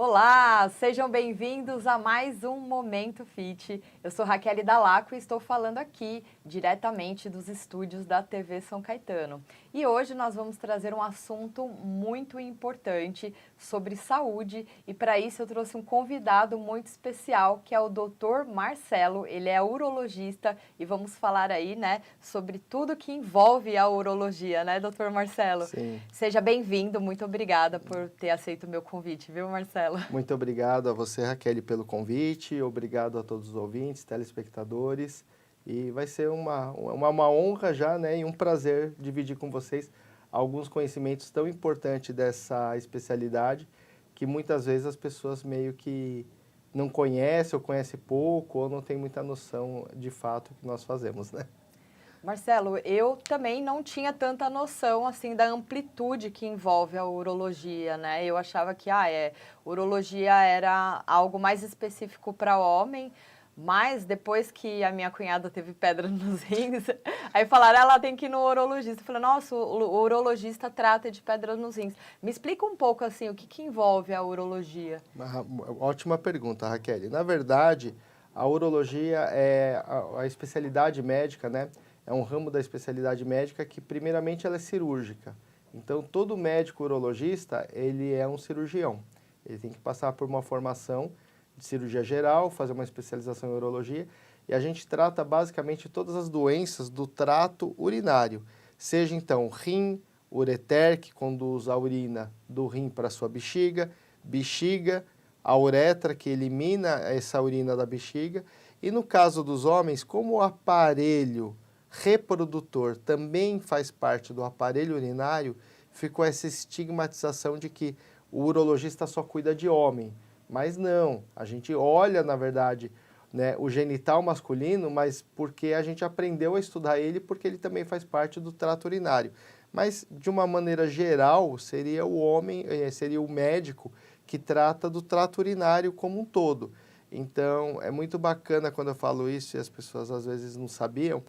Olá, sejam bem-vindos a mais um Momento Fit. Eu sou Raquel Dalaco e estou falando aqui diretamente dos estúdios da TV São Caetano. E hoje nós vamos trazer um assunto muito importante sobre saúde e para isso eu trouxe um convidado muito especial que é o Dr. Marcelo. Ele é urologista e vamos falar aí, né, sobre tudo que envolve a urologia, né, Dr. Marcelo? Sim. Seja bem-vindo, muito obrigada por ter aceito o meu convite, viu, Marcelo? Muito obrigado a você, Raquel, pelo convite, obrigado a todos os ouvintes, telespectadores, e vai ser uma honra já, né, e um prazer dividir com vocês alguns conhecimentos tão importantes dessa especialidade, que muitas vezes as pessoas meio que não conhecem ou conhecem pouco, ou não têm muita noção de fato que nós fazemos, né? Marcelo, eu também não tinha tanta noção assim da amplitude que envolve a urologia, né? Eu achava que urologia era algo mais específico para homem, mas depois que a minha cunhada teve pedra nos rins, aí falaram, ela tem que ir no urologista. Eu falei, nossa, o urologista trata de pedra nos rins. Me explica um pouco assim, o que envolve a urologia? Ótima pergunta, Raquel. Na verdade, a urologia é a especialidade médica, né? É um ramo da especialidade médica que, primeiramente, ela é cirúrgica. Então, todo médico urologista, ele é um cirurgião. Ele tem que passar por uma formação de cirurgia geral, fazer uma especialização em urologia, e a gente trata, basicamente, todas as doenças do trato urinário, seja, então, rim, ureter, que conduz a urina do rim para a sua bexiga, a uretra, que elimina essa urina da bexiga, e no caso dos homens, como o aparelho reprodutor também faz parte do aparelho urinário, ficou essa estigmatização de que o urologista só cuida de homem. Mas não, a gente olha, na verdade, né, o genital masculino, mas porque a gente aprendeu a estudar ele, porque ele também faz parte do trato urinário. Mas, de uma maneira geral, seria o homem, seria o médico que trata do trato urinário como um todo. Então, é muito bacana quando eu falo isso e as pessoas às vezes não sabiam,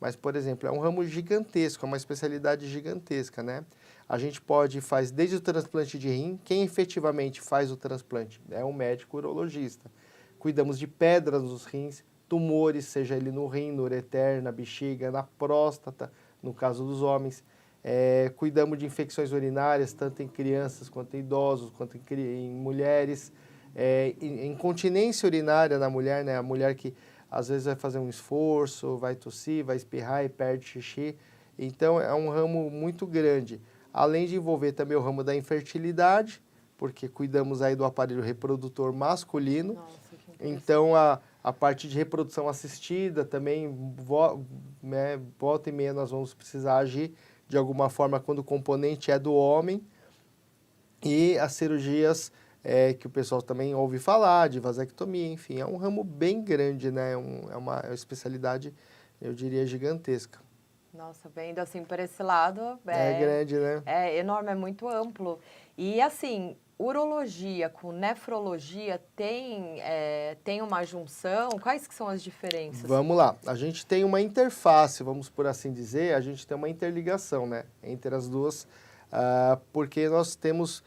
mas, por exemplo, é um ramo gigantesco, é uma especialidade gigantesca, né? A gente faz desde o transplante de rim, quem efetivamente faz o transplante é um médico urologista. Cuidamos de pedras nos rins, tumores, seja ele no rim, no ureter, na bexiga, na próstata, no caso dos homens. Cuidamos de infecções urinárias, tanto em crianças quanto em idosos, quanto em mulheres. Incontinência urinária na mulher, né? A mulher que às vezes vai fazer um esforço, vai tossir, vai espirrar e perde xixi. Então, é um ramo muito grande. Além de envolver também o ramo da infertilidade, porque cuidamos aí do aparelho reprodutor masculino. Nossa, que interessante. Então, a parte de reprodução assistida também, volta e meia nós vamos precisar agir de alguma forma quando o componente é do homem. E as cirurgias que o pessoal também ouve falar, de vasectomia, enfim, é um ramo bem grande, né? É uma especialidade, eu diria, gigantesca. Nossa, vendo assim por esse lado, É grande, né? é enorme, é muito amplo. E assim, urologia com nefrologia tem uma junção? Quais que são as diferenças? Vamos lá, a gente tem uma interface, vamos por assim dizer, a gente tem uma interligação, né, entre as duas, porque nós temos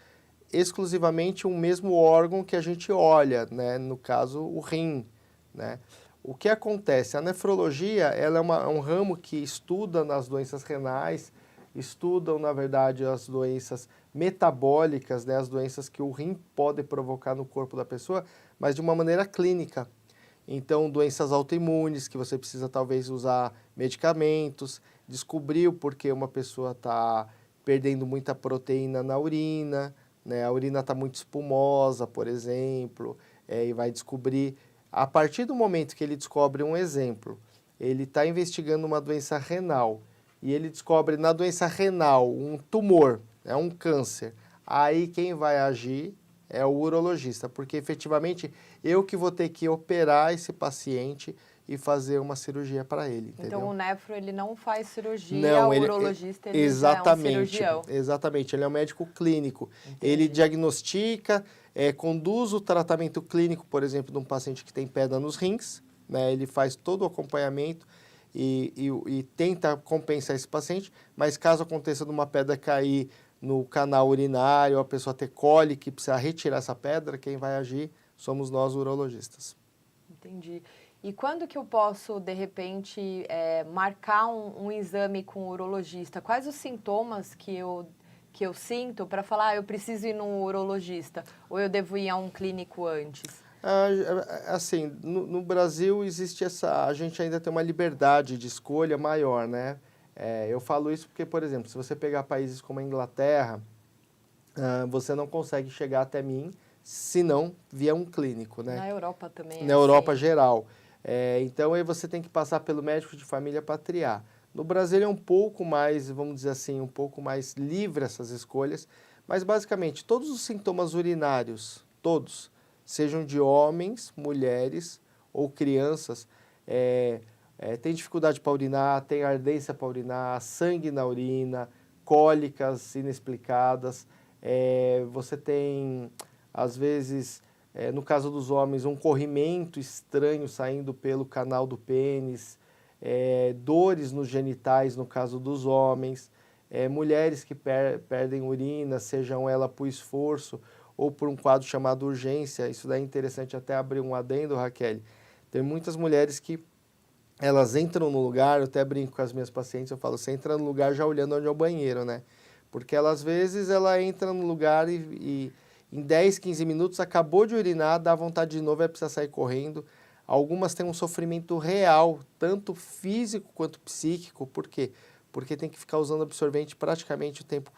exclusivamente um mesmo órgão que a gente olha, né, no caso o rim, né. O que acontece? A nefrologia, ela é um ramo que estuda nas doenças renais, estudam, na verdade, as doenças metabólicas, né, as doenças que o rim pode provocar no corpo da pessoa, mas de uma maneira clínica. Então, doenças autoimunes, que você precisa talvez usar medicamentos, descobrir o porquê uma pessoa está perdendo muita proteína na urina, né? A urina está muito espumosa, por exemplo, e vai descobrir. A partir do momento que ele descobre um exemplo, ele está investigando uma doença renal e ele descobre na doença renal um tumor, um câncer, aí quem vai agir é o urologista, porque efetivamente eu que vou ter que operar esse paciente e fazer uma cirurgia para ele, entendeu? Então o nefro ele não faz cirurgia, Não, o ele urologista ele exatamente, já é um cirurgião. exatamente, ele é um médico clínico. Entendi. Ele diagnostica, conduz o tratamento clínico, por exemplo, de um paciente que tem pedra nos rins, né? Ele faz todo o acompanhamento e tenta compensar esse paciente, mas caso aconteça de uma pedra cair no canal urinário, a pessoa ter cólica e precisa retirar essa pedra, quem vai agir somos nós urologistas. Entendi. E quando que eu posso, de repente, marcar um exame com o urologista? Quais os sintomas que eu sinto para falar, eu preciso ir no urologista? Ou eu devo ir a um clínico antes? Assim, no Brasil existe a gente ainda tem uma liberdade de escolha maior, né? Eu falo isso porque, por exemplo, se você pegar países como a Inglaterra, você não consegue chegar até mim se não via um clínico, né? Na Europa também Na Europa geral. Então, aí você tem que passar pelo médico de família para triar. No Brasil é um pouco mais, vamos dizer assim, um pouco mais livre essas escolhas, mas basicamente todos os sintomas urinários, todos, sejam de homens, mulheres ou crianças, tem dificuldade para urinar, tem ardência para urinar, sangue na urina, cólicas inexplicadas, você tem, às vezes, no caso dos homens, um corrimento estranho saindo pelo canal do pênis, dores nos genitais no caso dos homens, mulheres que perdem urina, sejam ela por esforço ou por um quadro chamado urgência. Isso daí é interessante até abrir um adendo, Raquel. Tem muitas mulheres que elas entram no lugar, eu até brinco com as minhas pacientes, eu falo, você entra no lugar já olhando onde é o banheiro, né? Porque ela, às vezes ela entra no lugar e em 10, 15 minutos acabou de urinar, dá vontade de novo, vai precisar sair correndo. Algumas têm um sofrimento real, tanto físico quanto psíquico. Por quê? Porque tem que ficar usando absorvente praticamente o tempo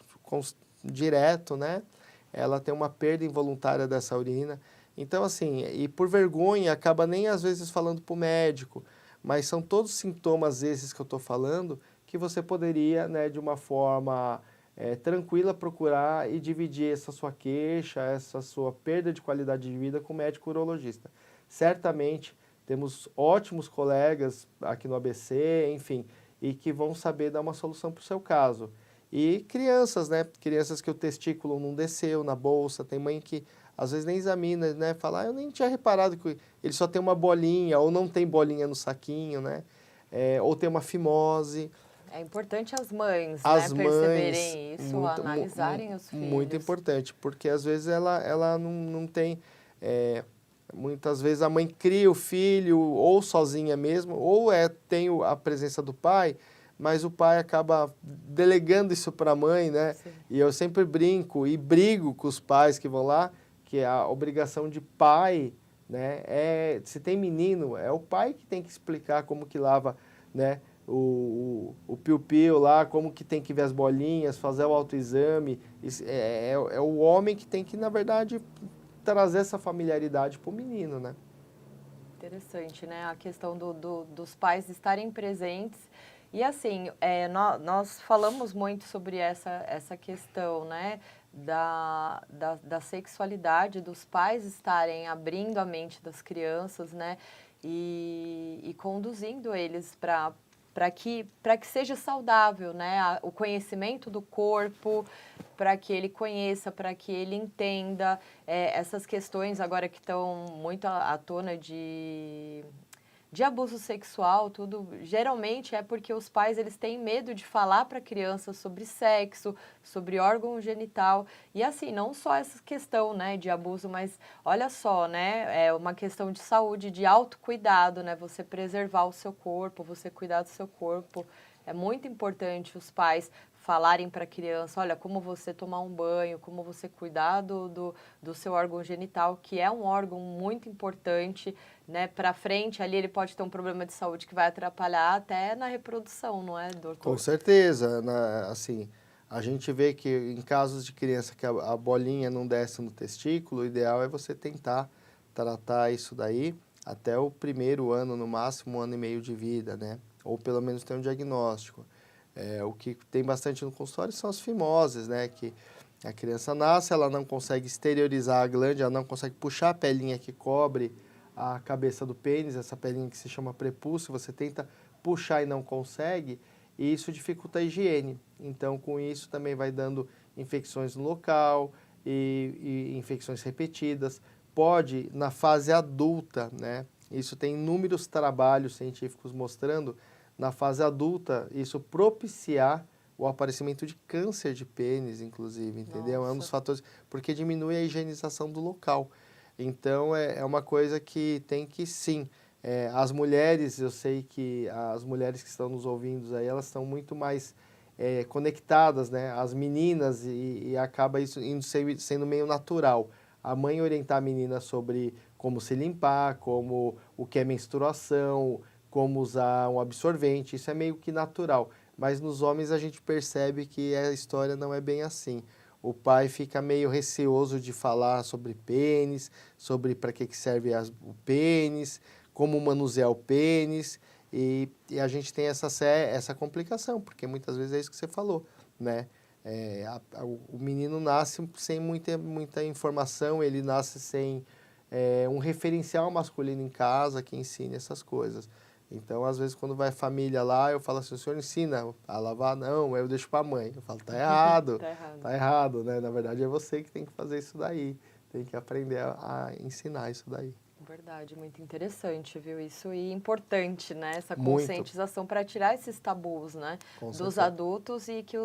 direto, né? Ela tem uma perda involuntária dessa urina. Então, assim, e por vergonha, acaba nem às vezes falando para o médico, mas são todos sintomas esses que eu estou falando que você poderia, né, de uma forma tranquila, procurar e dividir essa sua queixa, essa sua perda de qualidade de vida com o médico urologista. Certamente temos ótimos colegas aqui no ABC, enfim, e que vão saber dar uma solução para o seu caso. E crianças, né? Crianças que o testículo não desceu na bolsa, tem mãe que às vezes nem examina, né? Fala, eu nem tinha reparado que ele só tem uma bolinha, ou não tem bolinha no saquinho, né? Ou tem uma fimose. É importante as mães, As né, perceberem isso, analisarem os filhos. Muito importante, porque às vezes ela não tem... muitas vezes a mãe cria o filho ou sozinha mesmo, ou tem a presença do pai, mas o pai acaba delegando isso para a mãe, né? Sim. E eu sempre brinco e brigo com os pais que vão lá, que a obrigação de pai, né, se tem menino, é o pai que tem que explicar como que lava, né, o piu-piu lá, como que tem que ver as bolinhas, fazer o autoexame. É o homem que tem que, na verdade, trazer essa familiaridade para o menino, né? Interessante, né? A questão dos pais estarem presentes. E assim, nós falamos muito sobre essa questão, né? Da sexualidade, dos pais estarem abrindo a mente das crianças, né? E conduzindo eles para que seja saudável, né? O conhecimento do corpo, para que ele conheça, para que ele entenda essas questões agora que estão muito à tona de abuso sexual, tudo, geralmente é porque os pais eles têm medo de falar para a criança sobre sexo, sobre órgão genital, e assim, não só essa questão, né, de abuso, mas olha só, né, é uma questão de saúde, de autocuidado, né, você preservar o seu corpo, você cuidar do seu corpo, é muito importante os pais falarem para a criança, olha, como você tomar um banho, como você cuidar do seu órgão genital, que é um órgão muito importante, né, para frente ali ele pode ter um problema de saúde que vai atrapalhar até na reprodução, não é, doutor? Com certeza, assim, a gente vê que em casos de criança que a bolinha não desce no testículo, o ideal é você tentar tratar isso daí até o primeiro ano, no máximo 1 ano e meio de vida, né, ou pelo menos ter um diagnóstico. O que tem bastante no consultório são as fimoses, né, que a criança nasce, ela não consegue exteriorizar a glândula, ela não consegue puxar a pelinha que cobre a cabeça do pênis, essa pelinha que se chama prepúcio, você tenta puxar e não consegue, e isso dificulta a higiene. Então, com isso também vai dando infecções no local e infecções repetidas. Pode, na fase adulta, né, isso tem inúmeros trabalhos científicos mostrando, na fase adulta, isso propiciar o aparecimento de câncer de pênis, inclusive, entendeu? Nossa. É um dos fatores, porque diminui a higienização do local. Então, é uma coisa que tem que, sim, as mulheres, eu sei que as mulheres que estão nos ouvindo aí, elas estão muito mais conectadas, né? As meninas, e acaba isso sendo meio natural. A mãe orientar a menina sobre como se limpar, como o que é menstruação, como usar um absorvente, isso é meio que natural. Mas nos homens a gente percebe que a história não é bem assim. O pai fica meio receoso de falar sobre pênis, sobre para que serve o pênis, como manusear o pênis, e a gente tem essa complicação, porque muitas vezes é isso que você falou, né? O menino nasce sem muita informação, ele nasce sem um referencial masculino em casa que ensine essas coisas. Então, às vezes, quando vai família lá, eu falo assim, o senhor ensina a lavar? Não, aí eu deixo para a mãe. Eu falo, tá errado, Tá errado. tá errado, né? Na verdade, é você que tem que fazer isso daí, tem que aprender a ensinar isso daí. Verdade, muito interessante, viu? Isso e importante, né? Essa Muito. conscientização para tirar esses tabus, né? Com Dos certeza. adultos e que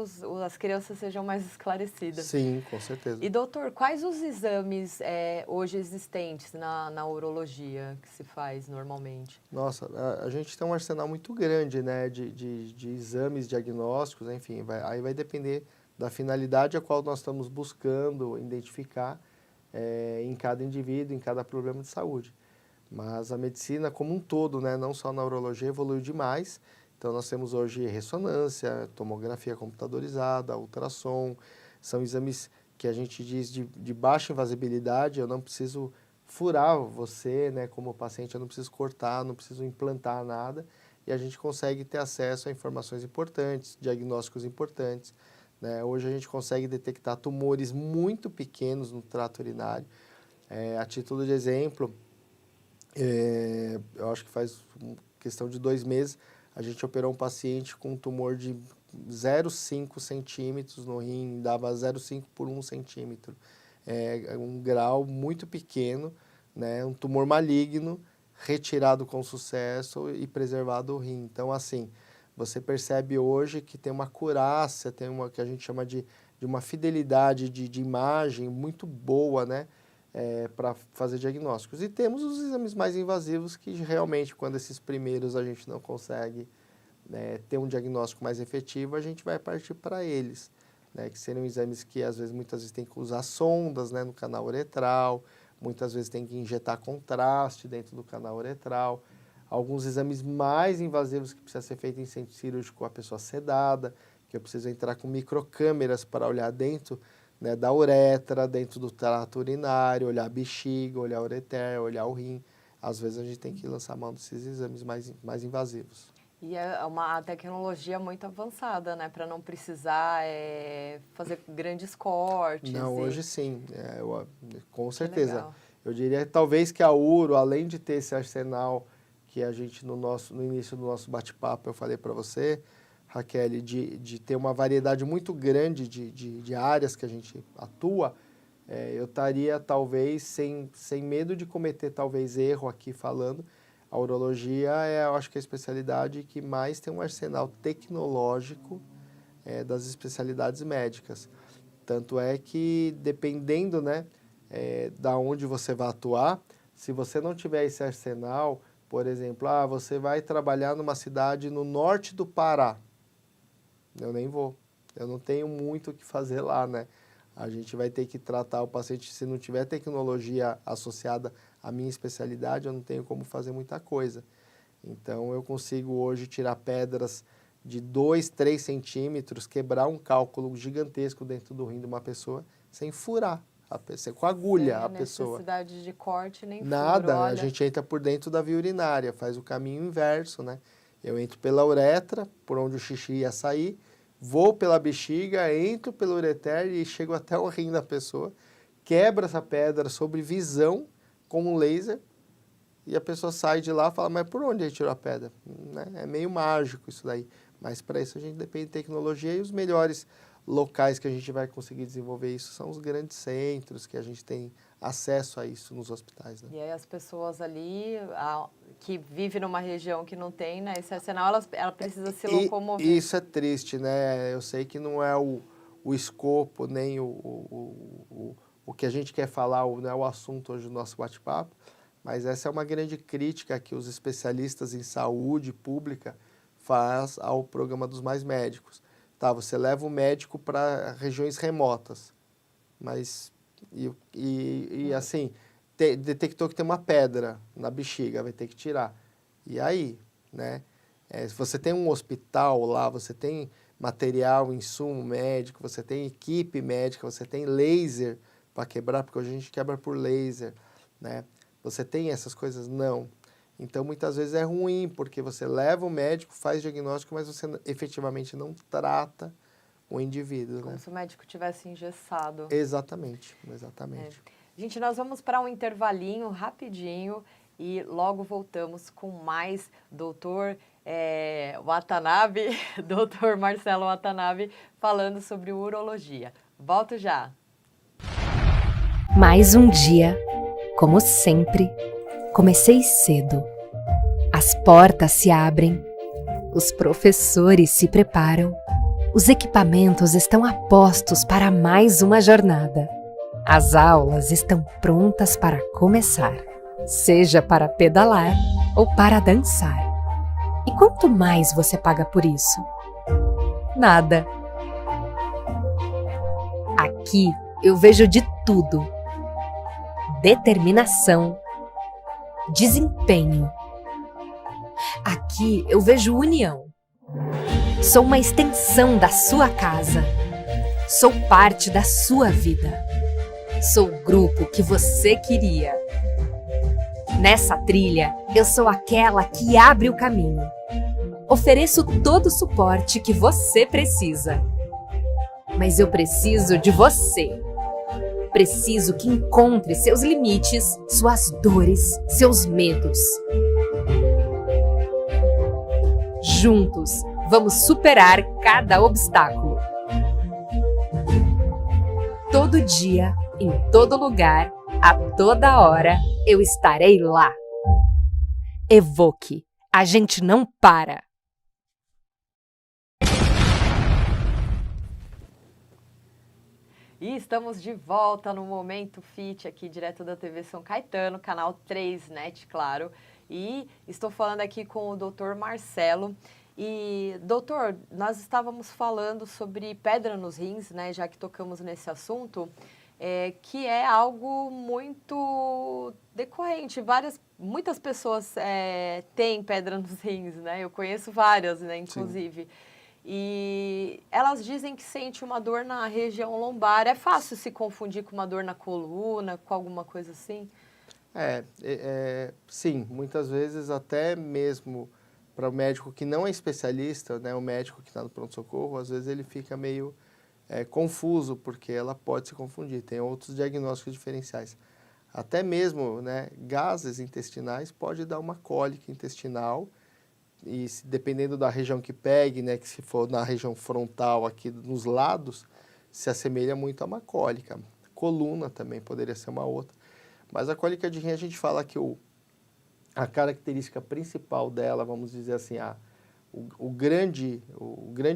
as crianças sejam mais esclarecidas. Sim, com certeza. E, doutor, quais os exames hoje existentes na urologia que se faz normalmente? Nossa, a gente tem um arsenal muito grande, né, de exames diagnósticos, enfim, aí vai depender da finalidade a qual nós estamos buscando identificar em cada indivíduo, em cada problema de saúde. Mas a medicina como um todo, né, não só na urologia, evoluiu demais. Então, nós temos hoje ressonância, tomografia computadorizada, ultrassom, são exames que a gente diz de baixa invasibilidade, eu não preciso furar você, né, como paciente, eu não preciso cortar, não preciso implantar nada, e a gente consegue ter acesso a informações importantes, diagnósticos importantes, né? Hoje a gente consegue detectar tumores muito pequenos no trato urinário. A título de exemplo, eu acho que faz questão de 2 meses, a gente operou um paciente com um tumor de 0,5 centímetros no rim, dava 0,5 por 1 centímetro. É um grau muito pequeno, né? Um tumor maligno, retirado com sucesso e preservado o rim. Então, assim, você percebe hoje que tem uma acurácia, tem uma que a gente chama de uma fidelidade de imagem muito boa, né? Para fazer diagnósticos. E temos os exames mais invasivos que realmente, quando esses primeiros a gente não consegue ter um diagnóstico mais efetivo, a gente vai partir para eles, né, que seriam exames que muitas vezes tem que usar sondas, né, no canal uretral, muitas vezes tem que injetar contraste dentro do canal uretral, alguns exames mais invasivos que precisa ser feito em centro cirúrgico com a pessoa sedada, que eu preciso entrar com microcâmeras para olhar dentro, né, da uretra, dentro do trato urinário, olhar a bexiga, olhar a ureter, olhar o rim. Às vezes a gente tem que lançar mão desses exames mais invasivos. E é uma tecnologia muito avançada, né? Para não precisar fazer grandes cortes. Não, hoje sim, com certeza. Legal. Eu diria talvez que a Uro, além de ter esse arsenal que a gente no início do nosso bate-papo eu falei para você, Raquel, de ter uma variedade muito grande de áreas que a gente atua, eu estaria talvez sem medo de cometer talvez erro aqui falando. A urologia eu acho que é a especialidade que mais tem um arsenal tecnológico das especialidades médicas. Tanto é que, dependendo, né, da onde você vai atuar, se você não tiver esse arsenal, por exemplo, você vai trabalhar numa cidade no norte do Pará, eu nem vou. Eu não tenho muito o que fazer lá, né? A gente vai ter que tratar o paciente, se não tiver tecnologia associada à minha especialidade, eu não tenho como fazer muita coisa. Então, eu consigo hoje tirar pedras de 2, 3 centímetros, quebrar um cálculo gigantesco dentro do rim de uma pessoa, sem furar a pessoa, com agulha Sem a pessoa. necessidade de corte nem Nada, furo, a gente entra por dentro da via urinária, faz o caminho inverso, né? Eu entro pela uretra, por onde o xixi ia sair, vou pela bexiga, entro pelo ureter e chego até o rim da pessoa, quebra essa pedra sobre visão com um laser, e a pessoa sai de lá e fala, mas por onde ele tirou a pedra? Né? É meio mágico isso daí. Mas para isso a gente depende de tecnologia e os melhores locais que a gente vai conseguir desenvolver isso são os grandes centros, que a gente tem acesso a isso nos hospitais. Né? E aí as pessoas ali que vive numa região que não tem, né, esse arsenal, ela precisa se locomover. Isso é triste, né? Eu sei que não é o escopo, nem o que a gente quer falar, não é o assunto hoje do nosso bate-papo, mas essa é uma grande crítica que os especialistas em saúde pública faz ao programa dos Mais Médicos. Tá, você leva o médico para regiões remotas, mas, assim, detectou que tem uma pedra na bexiga, vai ter que tirar. E aí, né? Se você tem um hospital lá, você tem material, insumo médico, você tem equipe médica, você tem laser para quebrar, porque hoje a gente quebra por laser, né? Você tem essas coisas? Não. Então, muitas vezes é ruim, porque você leva o médico, faz diagnóstico, mas você efetivamente não trata o indivíduo, Como né? se o médico tivesse engessado. Exatamente, exatamente. Gente, nós vamos para um intervalinho rapidinho e logo voltamos com mais doutor Watanabe, doutor Marcelo Watanabe, falando sobre urologia. Volto já. Mais um dia, como sempre, comecei cedo. As portas se abrem, os professores se preparam, os equipamentos estão a postos para mais uma jornada. As aulas estão prontas para começar, seja para pedalar ou para dançar. E quanto mais você paga por isso? Nada. Aqui eu vejo de tudo: determinação, desempenho. Aqui eu vejo união. Sou uma extensão da sua casa. Sou parte da sua vida. Sou o grupo que você queria. Nessa trilha, eu sou aquela que abre o caminho. Ofereço todo o suporte que você precisa. Mas eu preciso de você. Preciso que encontre seus limites, suas dores, seus medos. Juntos, vamos superar cada obstáculo. Todo dia, em todo lugar, a toda hora, eu estarei lá. Evoque, a gente não para. E estamos de volta no Momento Fit, aqui direto da TV São Caetano, canal 3net, claro. E estou falando aqui com o doutor Marcelo. E, doutor, nós estávamos falando sobre pedra nos rins, né, já que tocamos nesse assunto, que é algo muito decorrente. Muitas pessoas têm pedra nos rins, né? Eu conheço várias, né, inclusive. Sim. E elas dizem que sente uma dor na região lombar. É fácil se confundir com uma dor na coluna, com alguma coisa assim? Sim, muitas vezes até mesmo para o médico que não é especialista, né, o médico que está no pronto-socorro, às vezes ele fica meio confuso, porque ela pode se confundir. Tem outros diagnósticos diferenciais. Até mesmo, né, gases intestinais pode dar uma cólica intestinal, e dependendo da região que pegue, né, que se for na região frontal aqui nos lados, se assemelha muito a uma cólica. Coluna também poderia ser uma outra. Mas a cólica de rim, a gente fala que a característica principal dela, vamos dizer assim, o grande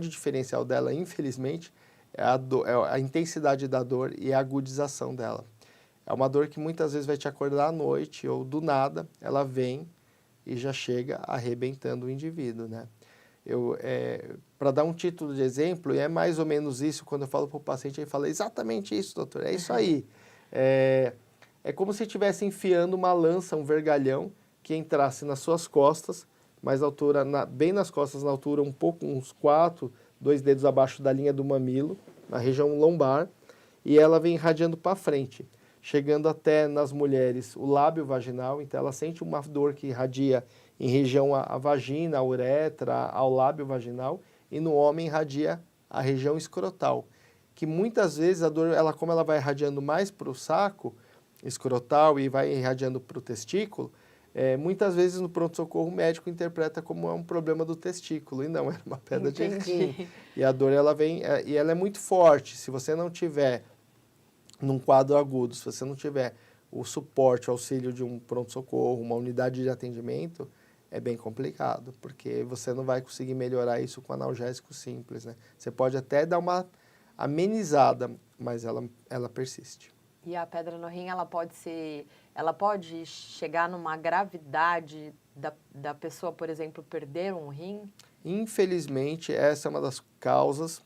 diferencial dela, infelizmente, é a intensidade da dor e a agudização dela. É uma dor que muitas vezes vai te acordar à noite ou do nada, ela vem e já chega arrebentando o indivíduo, né? Para dar um título de exemplo, e é mais ou menos isso, quando eu falo para o paciente, ele fala, exatamente isso, doutor, é isso aí. É como se estivesse enfiando uma lança, um vergalhão, que entrasse nas suas costas, mas na altura, bem nas costas, na altura uns 2 dedos abaixo da linha do mamilo, na região lombar, e ela vem irradiando para frente, chegando até nas mulheres o lábio vaginal, então ela sente uma dor que irradia em região à vagina, à uretra, ao lábio vaginal, e no homem irradia a região escrotal, que muitas vezes a dor, como ela vai irradiando mais para o saco escrotal e vai irradiando para o testículo, muitas vezes no pronto-socorro o médico interpreta como um problema do testículo, e não, é uma pedra de rim. E a dor, ela vem, e ela é muito forte. Se você não tiver num quadro agudo, se você não tiver o suporte, o auxílio de um pronto-socorro, uma unidade de atendimento, é bem complicado, porque você não vai conseguir melhorar isso com analgésico simples, né? Você pode até dar uma amenizada, mas ela persiste. E a pedra no rim, ela pode chegar numa gravidade da pessoa, por exemplo, perder um rim? Infelizmente, essa é uma das causas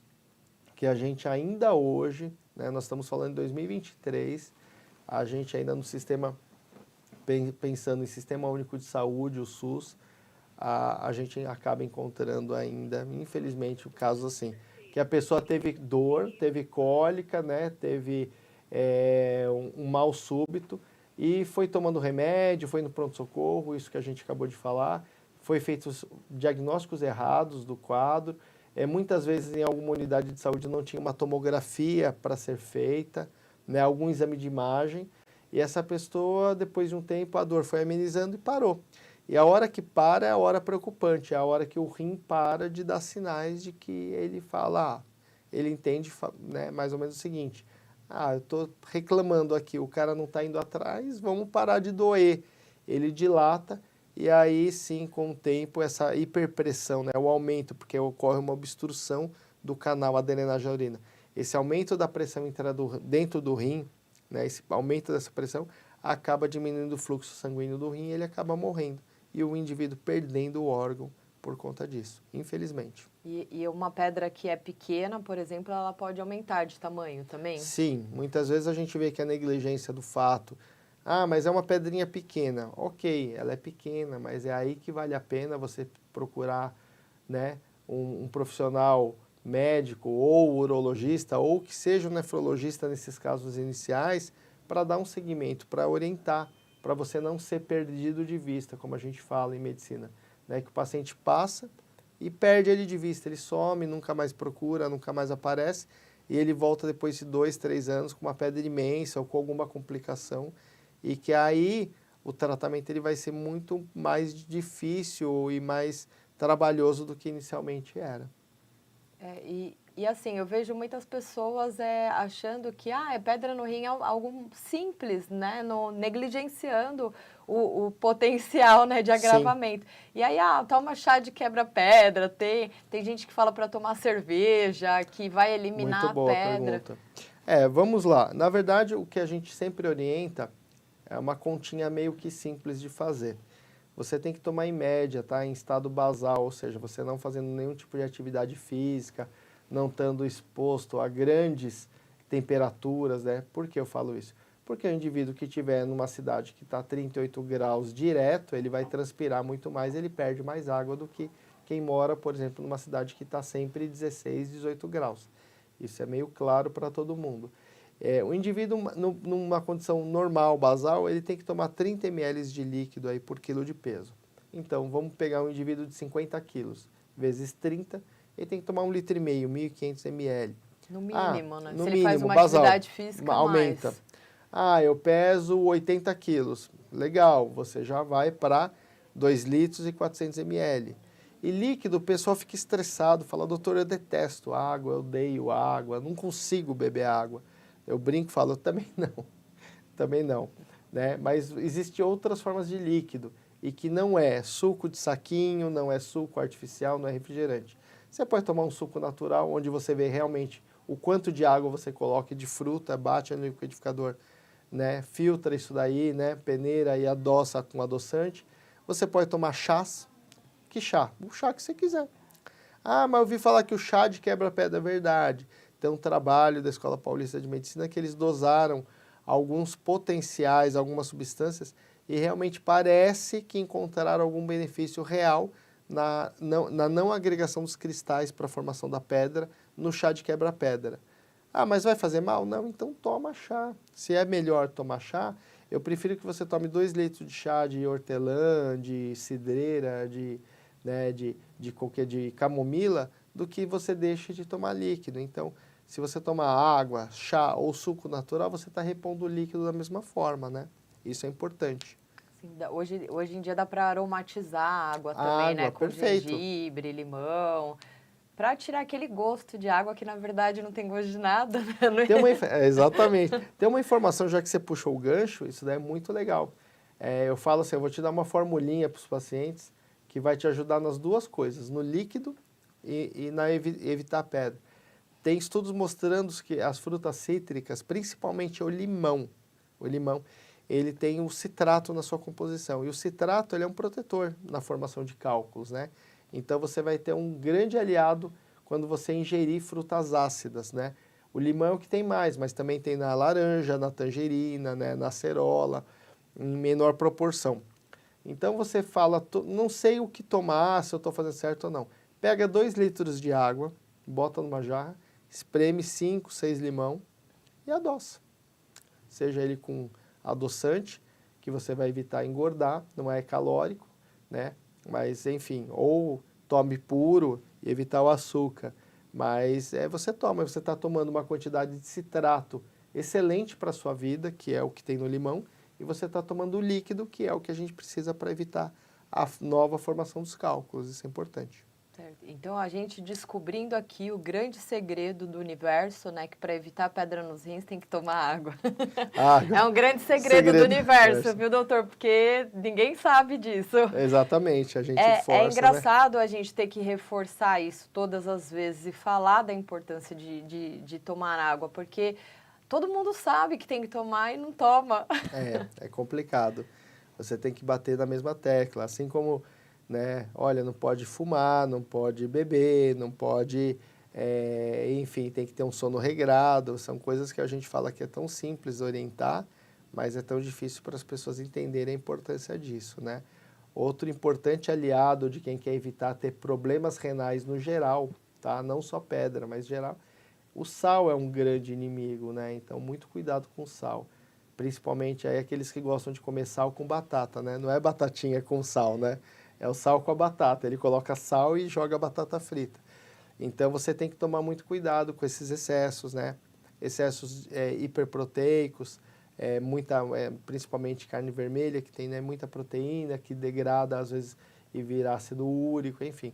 que a gente ainda hoje, né, nós estamos falando em 2023, a gente ainda no sistema, pensando em Sistema Único de Saúde, o SUS, a gente acaba encontrando ainda, infelizmente, casos assim, que a pessoa teve dor, teve cólica, né, teve um mal súbito e foi tomando remédio, foi no pronto-socorro, isso que a gente acabou de falar, foi feitos diagnósticos errados do quadro, muitas vezes em alguma unidade de saúde não tinha uma tomografia para ser feita, né, algum exame de imagem, e essa pessoa, depois de um tempo, a dor foi amenizando e parou. E a hora que para é a hora preocupante, é a hora que o rim para de dar sinais de que ele fala, ele entende, né, mais ou menos o seguinte, eu estou reclamando aqui, o cara não está indo atrás, vamos parar de doer. Ele dilata e aí sim, com o tempo, essa hiperpressão, né, o aumento, porque ocorre uma obstrução do canal a drenagem da urina. Esse aumento da pressão dentro do rim, né, esse aumento dessa pressão, acaba diminuindo o fluxo sanguíneo do rim e ele acaba morrendo. E o indivíduo perdendo o órgão por conta disso, infelizmente. E uma pedra que é pequena, por exemplo, ela pode aumentar de tamanho também? Sim, muitas vezes a gente vê que a negligência do fato, mas é uma pedrinha pequena. Ok, ela é pequena, mas é aí que vale a pena você procurar, né, um profissional médico ou urologista, ou que seja um nefrologista nesses casos iniciais, para dar um seguimento, para orientar, para você não ser perdido de vista, como a gente fala em medicina, né, que o paciente passa e perde ele de vista, ele some, nunca mais procura, nunca mais aparece, e ele volta depois de 2, 3 anos com uma pedra imensa ou com alguma complicação, e que aí o tratamento ele vai ser muito mais difícil e mais trabalhoso do que inicialmente era. E assim, eu vejo muitas pessoas achando que pedra no rim é algo simples, né? Negligenciando o potencial, né, de agravamento. Sim. E aí, toma chá de quebra-pedra, tem gente que fala para tomar cerveja, que vai eliminar Muito boa a pedra. Pergunta. Vamos lá. Na verdade, o que a gente sempre orienta é uma continha meio que simples de fazer. Você tem que tomar em média, tá? Em estado basal, ou seja, você não fazendo nenhum tipo de atividade física, não estando exposto a grandes temperaturas, né? Por que eu falo isso? Porque o indivíduo que estiver numa cidade que está 38 graus direto, ele vai transpirar muito mais, ele perde mais água do que quem mora, por exemplo, numa cidade que está sempre 16, 18 graus. Isso é meio claro para todo mundo. O indivíduo, numa condição normal, basal, ele tem que tomar 30 ml de líquido aí por quilo de peso. Então, vamos pegar um indivíduo de 50 quilos, vezes 30, ele tem que tomar 1,5 litro, 1.500 ml. No mínimo, né? No Se ele mínimo, faz uma basal, atividade física, aumenta. Eu peso 80 quilos. Legal, você já vai para 2 litros e 400 ml. E líquido, o pessoal fica estressado, fala, doutor, eu detesto água, eu odeio água, não consigo beber água. Eu brinco e falo, também não, né? Mas existem outras formas de líquido e que não é suco de saquinho, não é suco artificial, não é refrigerante. Você pode tomar um suco natural, onde você vê realmente o quanto de água você coloca de fruta, bate no liquidificador, né? Filtra isso daí, né? Peneira e adoça com adoçante. Você pode tomar chás. Que chá? O chá que você quiser. Mas eu ouvi falar que o chá de quebra-pedra é verdade. Tem um trabalho da Escola Paulista de Medicina que eles dosaram alguns potenciais, algumas substâncias, e realmente parece que encontraram algum benefício real na não agregação dos cristais para a formação da pedra no chá de quebra-pedra. Mas vai fazer mal? Não, então toma chá. Se é melhor tomar chá, eu prefiro que você tome 2 litros de chá de hortelã, de cidreira, de camomila, do que você deixe de tomar líquido. Então, se você tomar água, chá ou suco natural, você está repondo o líquido da mesma forma, né? Isso é importante. Sim, hoje em dia dá para aromatizar a água também, né? Com perfeito. gengibre, limão. para tirar aquele gosto de água que, na verdade, não tem gosto de nada, né? Exatamente. Tem uma informação, já que você puxou o gancho, isso daí é muito legal. Eu falo assim, eu vou te dar uma formulinha para os pacientes que vai te ajudar nas duas coisas, no líquido e na evitar pedra. Tem estudos mostrando que as frutas cítricas, principalmente o limão, ele tem o citrato na sua composição. E o citrato, ele é um protetor na formação de cálculos, né? Então, você vai ter um grande aliado quando você ingerir frutas ácidas, né? O limão é o que tem mais, mas também tem na laranja, na tangerina, né? Na acerola, em menor proporção. Então, você fala, não sei o que tomar, se eu estou fazendo certo ou não. Pega 2 litros de água, bota numa jarra, espreme 5, 6 limão e adoça. Seja ele com adoçante, que você vai evitar engordar, não é calórico, né? Mas, enfim, ou tome puro e evitar o açúcar. Mas você toma, você está tomando uma quantidade de citrato excelente para a sua vida, que é o que tem no limão, e você está tomando o líquido, que é o que a gente precisa para evitar a nova formação dos cálculos. Isso é importante. Certo. Então, a gente descobrindo aqui o grande segredo do universo, né? Que para evitar pedra nos rins tem que tomar água. É um grande segredo do universo, viu, doutor? Porque ninguém sabe disso. Exatamente, a gente força, É engraçado, né? A gente ter que reforçar isso todas as vezes e falar da importância de tomar água, porque todo mundo sabe que tem que tomar e não toma. É complicado. Você tem que bater na mesma tecla, assim como... né? Olha, não pode fumar, não pode beber, não pode, enfim, tem que ter um sono regrado. São coisas que a gente fala que é tão simples orientar, mas é tão difícil para as pessoas entenderem a importância disso, né? Outro importante aliado de quem quer evitar ter problemas renais no geral, tá? Não só pedra, mas geral. O sal é um grande inimigo, né? Então, muito cuidado com o sal. Principalmente aí aqueles que gostam de comer sal com batata, né? Não é batatinha com sal, né? É o sal com a batata. Ele coloca sal e joga a batata frita. Então, você tem que tomar muito cuidado com esses excessos, né? Excessos hiperproteicos, principalmente carne vermelha, que tem, né, muita proteína, que degrada, às vezes, e vira ácido úrico, enfim.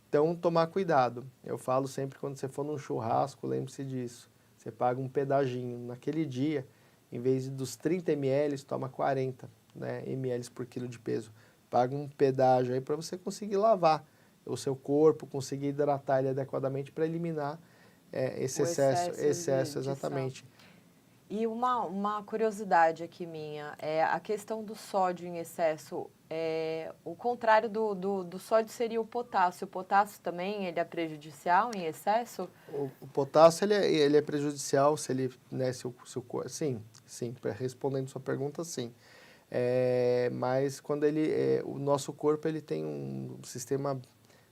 Então, tomar cuidado. Eu falo sempre, quando você for num churrasco, lembre-se disso. Você paga um pedaginho. Naquele dia, em vez dos 30 ml, toma 40, né, ml por quilo de peso. Paga um pedágio aí para você conseguir lavar o seu corpo, conseguir hidratar ele adequadamente para eliminar esse excesso exatamente. E uma curiosidade aqui minha, a questão do sódio em excesso, o contrário do sódio seria o potássio. O potássio também ele é prejudicial em excesso? O potássio ele é prejudicial se ele, né, sim, respondendo sua pergunta, sim. Mas quando o nosso corpo ele tem um sistema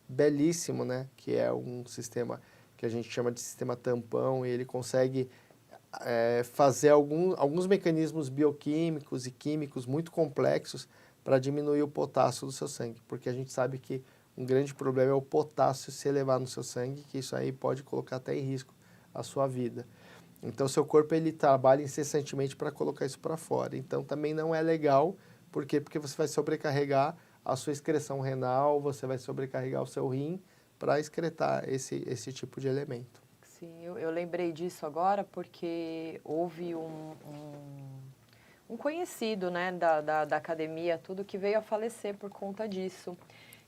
belíssimo, né? Que é um sistema que a gente chama de sistema tampão, e ele consegue fazer alguns mecanismos bioquímicos e químicos muito complexos para diminuir o potássio do seu sangue, porque a gente sabe que um grande problema é o potássio se elevar no seu sangue, que isso aí pode colocar até em risco a sua vida. Então, seu corpo ele trabalha incessantemente para colocar isso para fora. Então, também não é legal. Por quê? Porque você vai sobrecarregar a sua excreção renal, você vai sobrecarregar o seu rim para excretar esse tipo de elemento. Sim, eu lembrei disso agora porque houve um conhecido, né, da academia, tudo, que veio a falecer por conta disso.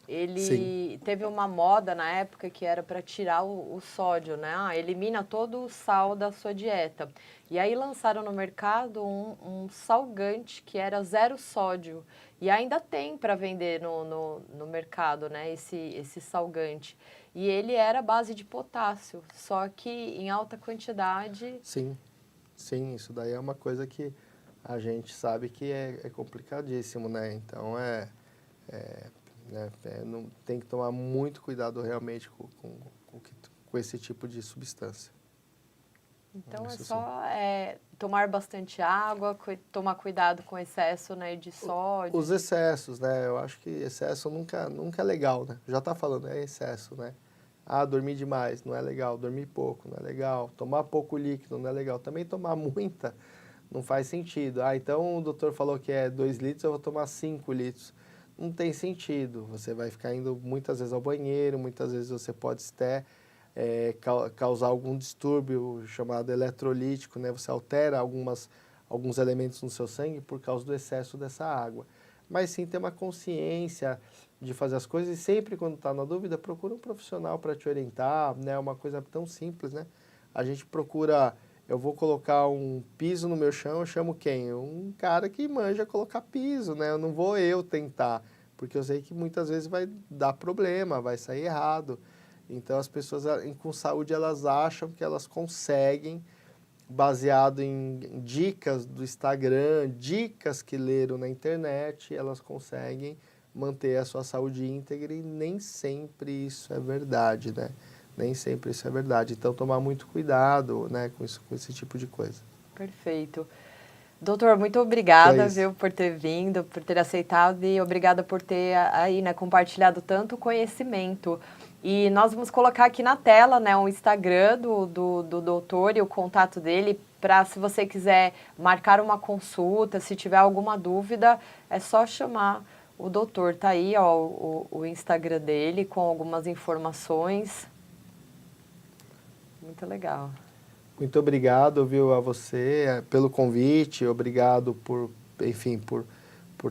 Ele teve uma moda na época que era para tirar o sódio, né? Elimina todo o sal da sua dieta. E aí lançaram no mercado um salgante que era 0 sódio. E ainda tem para vender no mercado, né? Esse salgante. E ele era à base de potássio, só que em alta quantidade. Sim, isso daí é uma coisa que a gente sabe que é complicadíssimo, né? Então, não, tem que tomar muito cuidado realmente com esse tipo de substância. Então, só tomar bastante água, tomar cuidado com excesso, né, de sódio. Os excessos, né? Eu acho que excesso nunca é legal, né? Já está falando, é excesso, né? Dormir demais não é legal, dormir pouco não é legal, tomar pouco líquido não é legal. Também tomar muita não faz sentido. Então o doutor falou que é 2 litros, eu vou tomar 5 litros. Não tem sentido. Você vai ficar indo muitas vezes ao banheiro, muitas vezes você pode causar algum distúrbio chamado eletrolítico, né? Você altera alguns elementos no seu sangue por causa do excesso dessa água. Mas sim ter uma consciência de fazer as coisas e sempre quando está na dúvida, procura um profissional para te orientar, né? Uma coisa tão simples, né? A gente procura, eu vou colocar um piso no meu chão, eu chamo quem? Um cara que manja colocar piso, né? Eu não vou tentar, porque eu sei que muitas vezes vai dar problema, vai sair errado. Então as pessoas com saúde, elas acham que elas conseguem, baseado em dicas do Instagram, dicas que leram na internet, elas conseguem manter a sua saúde íntegra e nem sempre isso é verdade, né? Nem sempre isso é verdade. Então, tomar muito cuidado, né, com esse tipo de coisa. Perfeito. Doutor, muito obrigada, viu, por ter vindo, por ter aceitado e obrigada por ter aí, né, compartilhado tanto conhecimento. E nós vamos colocar aqui na tela, né, o Instagram do doutor e o contato dele para, se você quiser marcar uma consulta, se tiver alguma dúvida, é só chamar o doutor. Tá aí, ó, o Instagram dele com algumas informações. Muito legal. Muito obrigado, viu, a você pelo convite, obrigado por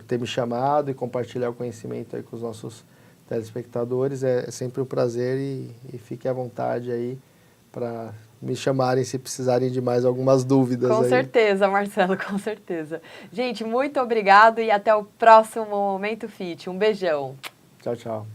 ter me chamado e compartilhar o conhecimento aí com os nossos telespectadores. É sempre um prazer e fique à vontade aí para me chamarem se precisarem de mais algumas dúvidas. Com certeza, Marcelo, com certeza. Gente, muito obrigado e até o próximo Momento Fit. Um beijão. Tchau, tchau.